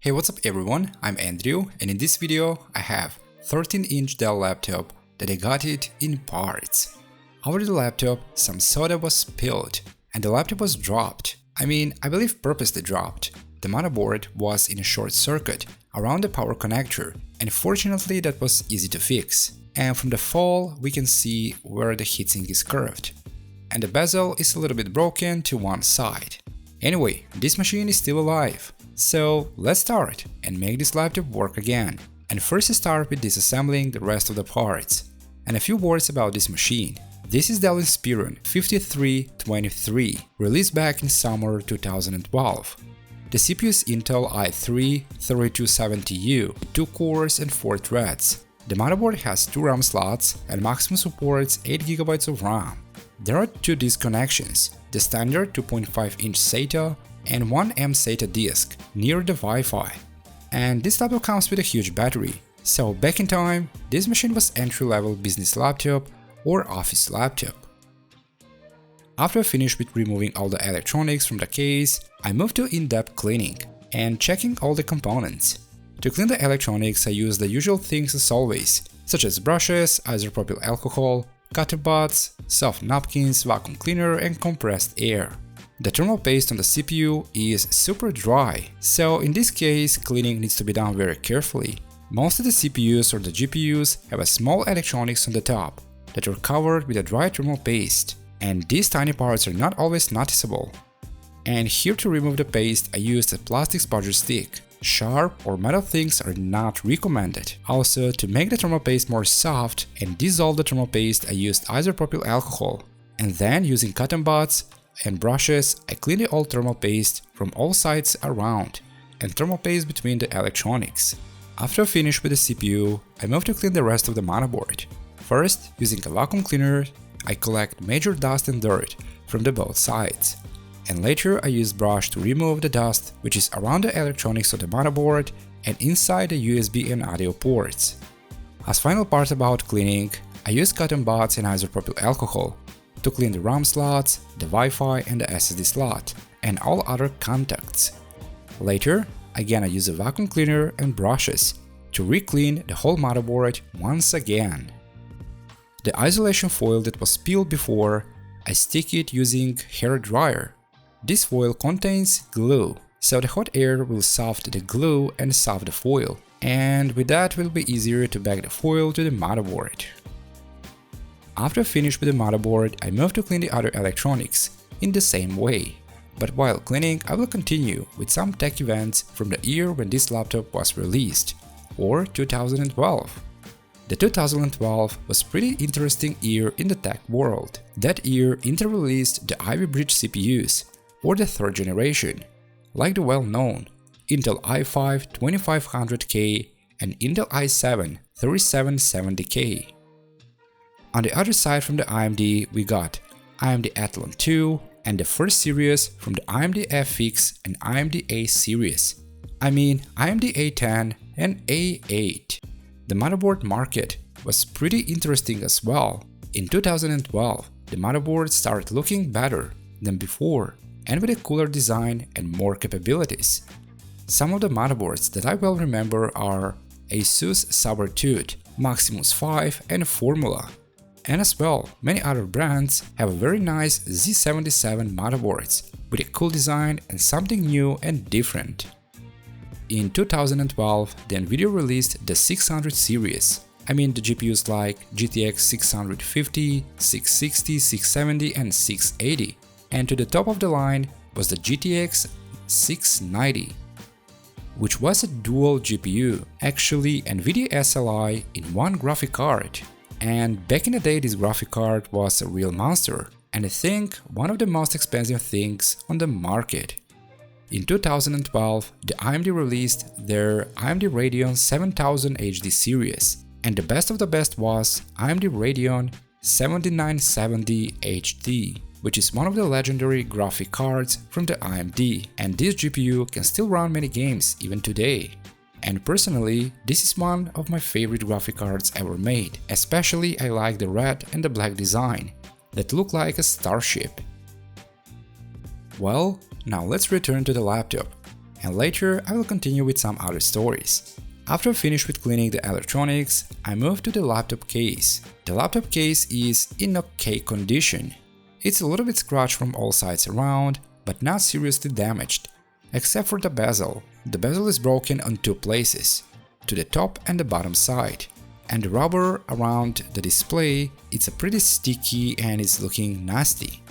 Hey, what's up everyone, I'm Andrew, and in this video I have 13-inch Dell laptop that I got it in parts. Over the laptop, some soda was spilled and the laptop was dropped. I believe purposely dropped. The motherboard was in a short circuit around the power connector, and fortunately that was easy to fix. And from the fall we can see where the heatsink is curved. And the bezel is a little bit broken to one side. Anyway, this machine is still alive. So let's start and make this laptop work again. And first start with disassembling the rest of the parts. And a few words about this machine. This is Dell Inspiron 5323, released back in summer 2012. The CPU is Intel i3 3270U with 2 cores and 4 threads. The motherboard has 2 RAM slots and maximum supports 8GB of RAM. There are 2 disk connections, the standard 2.5-inch SATA and 1 M-SATA disk near the Wi-Fi. And this laptop comes with a huge battery, so back in time, this machine was entry-level business laptop or office laptop. After I finished with removing all the electronics from the case, I moved to in-depth cleaning and checking all the components. To clean the electronics, I used the usual things as always, such as brushes, isopropyl alcohol, cotton buds, soft napkins, vacuum cleaner and compressed air. The thermal paste on the CPU is super dry, so in this case cleaning needs to be done very carefully. Most of the CPUs or the GPUs have a small electronics on the top that are covered with a dry thermal paste, and these tiny parts are not always noticeable. And here to remove the paste I used a plastic spudger stick. Sharp or metal things are not recommended. Also, to make the thermal paste more soft and dissolve the thermal paste I used isopropyl alcohol. And then using cotton buds and brushes I cleaned the old thermal paste from all sides around and thermal paste between the electronics. After I finished with the CPU, I moved to clean the rest of the motherboard. First, using a vacuum cleaner, I collect major dust and dirt from the both sides. And later I use brush to remove the dust which is around the electronics of the motherboard and inside the USB and audio ports. As final part about cleaning, I use cotton buds and isopropyl alcohol to clean the RAM slots, the Wi-Fi and the SSD slot, and all other contacts. Later, again I use a vacuum cleaner and brushes to re-clean the whole motherboard once again. The isolation foil that was peeled before, I stick it using hair dryer. This foil contains glue, so the hot air will soft the glue and soft the foil, and with that it will be easier to bag the foil to the motherboard. After I finish with the motherboard, I move to clean the other electronics in the same way. But while cleaning, I will continue with some tech events from the year when this laptop was released, or 2012. The 2012 was pretty interesting year in the tech world. That year Intel released the Ivy Bridge CPUs, or the 3rd generation, like the well-known Intel i5 2500K and Intel i7 3770K. On the other side from the AMD we got AMD Athlon 2 and the first series from the AMD FX and AMD A series. AMD A10 and A8. The motherboard market was pretty interesting as well. In 2012, the motherboard started looking better than before and with a cooler design and more capabilities. Some of the motherboards that I well remember are Asus Sabertooth, Maximus 5 and Formula. And as well, many other brands have a very nice Z77 motherboards with a cool design and something new and different. In 2012, the Nvidia released the 600 series. The GPUs like GTX 650, 660, 670 and 680. And to the top of the line was the GTX 690, which was a dual GPU, actually Nvidia SLI in one graphic card. And back in the day this graphic card was a real monster, and I think one of the most expensive things on the market. In 2012, the AMD released their AMD Radeon 7000 HD series, and the best of the best was AMD Radeon 7970 HD, which is one of the legendary graphic cards from the AMD, and this GPU can still run many games even today. And personally, this is one of my favorite graphic cards ever made, especially I like the red and the black design that look like a starship. Well, now let's return to the laptop. and later I will continue with some other stories. After I finish with cleaning the electronics, I move to the laptop case. The laptop case is in okay condition. It's a little bit scratched from all sides around, but not seriously damaged, except for the bezel. The bezel is broken on two places, to the top and the bottom side. And the rubber around the display, it's a pretty sticky and it's looking nasty.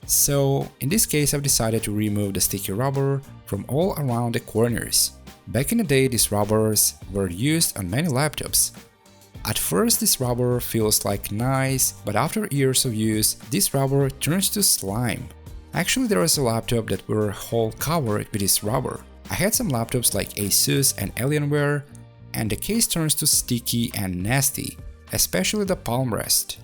So in this case I've decided to remove the sticky rubber from all around the corners. Back in the day, these rubbers were used on many laptops. At first this rubber feels like nice, but after years of use, this rubber turns to slime. Actually, there was a laptop that were whole covered with this rubber. I had some laptops like Asus and Alienware, and the case turns to sticky and nasty, especially the palm rest.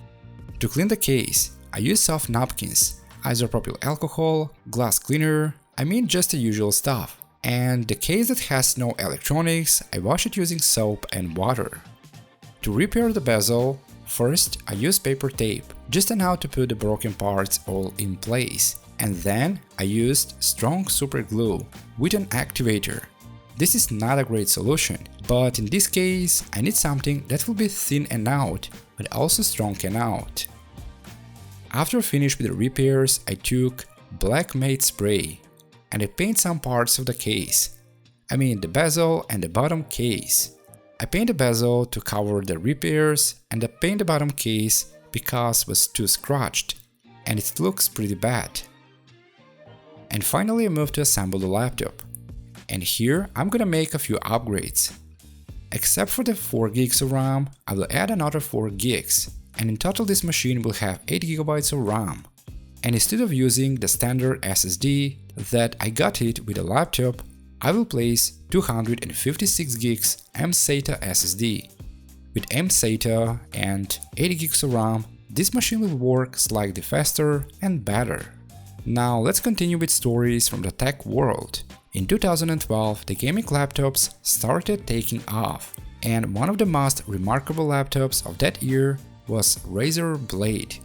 To clean the case, I use soft napkins, isopropyl alcohol, glass cleaner, just the usual stuff. And the case that has no electronics, I wash it using soap and water. To repair the bezel, first I use paper tape, just enough to put the broken parts all in place. And then I used strong super glue with an activator. This is not a great solution, but in this case I need something that will be thin and out, but also strong and out. After I finished with the repairs, I took black matte spray and I paint some parts of the case. The bezel and the bottom case. I paint the bezel to cover the repairs and I paint the bottom case because it was too scratched and it looks pretty bad. And finally I moved to assemble the laptop. And here I'm gonna make a few upgrades. Except for the 4 gigs of RAM, I will add another 4 gigs, and in total this machine will have 8 GB of RAM. And instead of using the standard SSD that I got it with a laptop, I will place 256 gigs mSATA SSD. With mSATA and 80 gigs of RAM, this machine will work slightly faster and better. Now let's continue with stories from the tech world. In 2012, the gaming laptops started taking off, and one of the most remarkable laptops of that year was Razer Blade.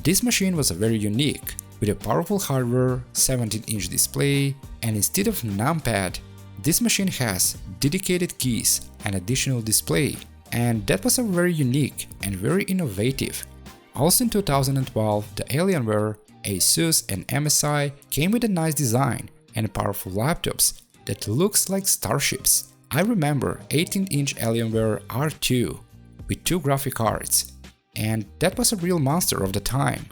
This machine was very unique, with a powerful hardware, 17-inch display, and instead of numpad, this machine has dedicated keys and additional display, and that was a very unique and very innovative. Also in 2012, the Alienware, Asus and MSI came with a nice design and powerful laptops that looks like starships. I remember 18-inch Alienware R2 with 2 graphic cards, and that was a real monster of the time.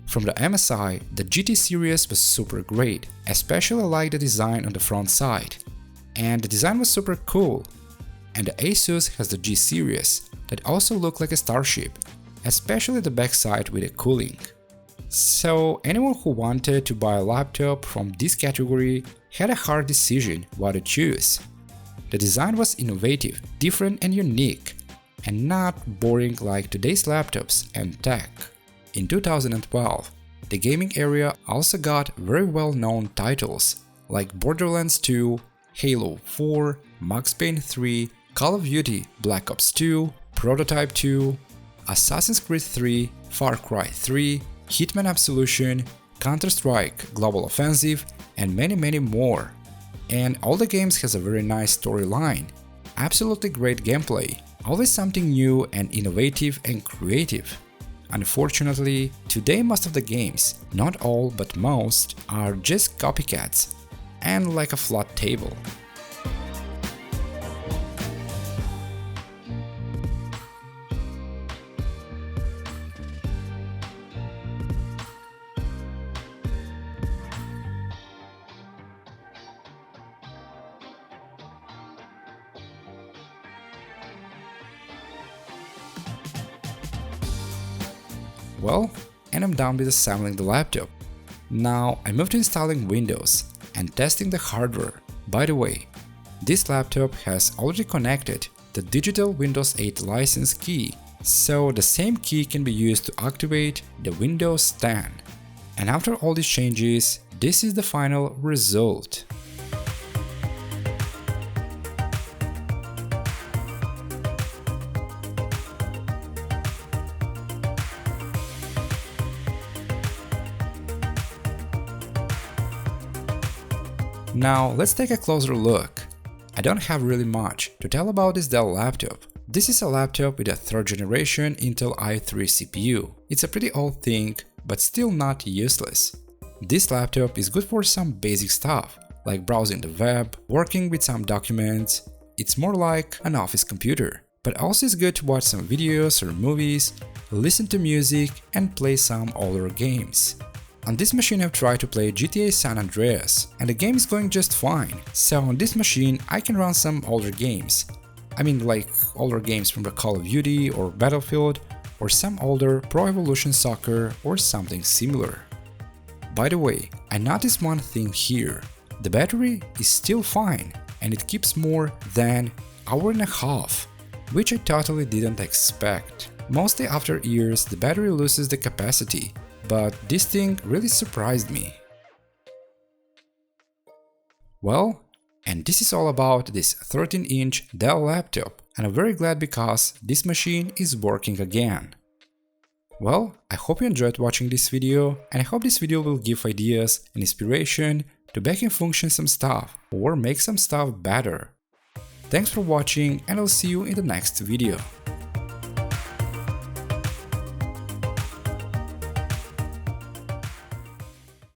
From the MSI, the GT series was super great, especially I like the design on the front side. And the design was super cool. And the Asus has the G series that also looked like a starship, especially the backside with the cooling. So anyone who wanted to buy a laptop from this category had a hard decision what to choose. The design was innovative, different and unique, and not boring like today's laptops and tech. In 2012, the gaming area also got very well-known titles like Borderlands 2, Halo 4, Max Payne 3, Call of Duty Black Ops 2, Prototype 2, Assassin's Creed 3, Far Cry 3, Hitman Absolution, Counter-Strike Global Offensive, and many more. And all the games has a very nice storyline, absolutely great gameplay, always something new and innovative and creative. Unfortunately, today most of the games, not all but most, are just copycats and like a flat table. Well, and I'm done with assembling the laptop. Now I move to installing Windows and testing the hardware. By the way, this laptop has already connected the digital Windows 8 license key, so the same key can be used to activate the Windows 10. And after all these changes, this is the final result. Now let's take a closer look. I don't have really much to tell about this Dell laptop. This is a laptop with a 3rd generation Intel i3 CPU. It's a pretty old thing, but still not useless. This laptop is good for some basic stuff, like browsing the web, working with some documents. It's more like an office computer, but also is good to watch some videos or movies, listen to music, and play some older games. On this machine I've tried to play GTA San Andreas, and the game is going just fine. So on this machine I can run some older games. I mean like older games from the Call of Duty or Battlefield, or some older Pro Evolution Soccer or something similar. By the way, I noticed one thing here. The battery is still fine and it keeps more than hour and a half, which I totally didn't expect. Mostly after years the battery loses the capacity, but this thing really surprised me. Well, and this is all about this 13-inch Dell laptop, and I'm very glad because this machine is working again. Well, I hope you enjoyed watching this video, and I hope this video will give ideas and inspiration to back in function some stuff or make some stuff better. Thanks for watching, and I'll see you in the next video.